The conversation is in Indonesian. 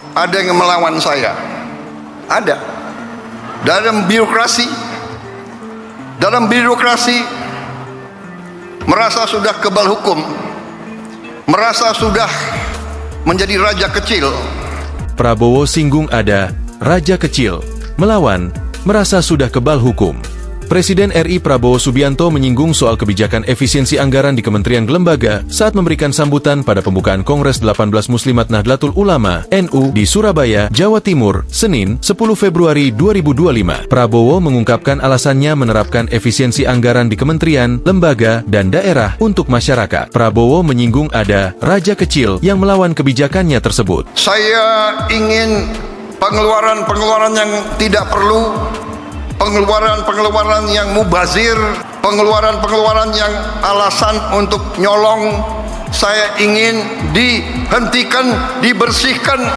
Ada yang melawan saya, ada. Dalam birokrasi merasa sudah kebal hukum, merasa sudah menjadi raja kecil. Prabowo singgung ada raja kecil, melawan, merasa sudah kebal hukum. Presiden RI Prabowo Subianto menyinggung soal kebijakan efisiensi anggaran di kementerian lembaga saat memberikan sambutan pada pembukaan Kongres 18 Muslimat Nahdlatul Ulama (NU) di Surabaya, Jawa Timur, Senin, 10 Februari 2025. Prabowo mengungkapkan alasannya menerapkan efisiensi anggaran di kementerian, lembaga, dan daerah untuk masyarakat. Prabowo menyinggung ada raja kecil yang melawan kebijakannya tersebut. Saya ingin pengeluaran-pengeluaran yang tidak perlu, pengeluaran-pengeluaran yang mubazir, pengeluaran-pengeluaran yang alasan untuk nyolong, saya ingin dihentikan, dibersihkan.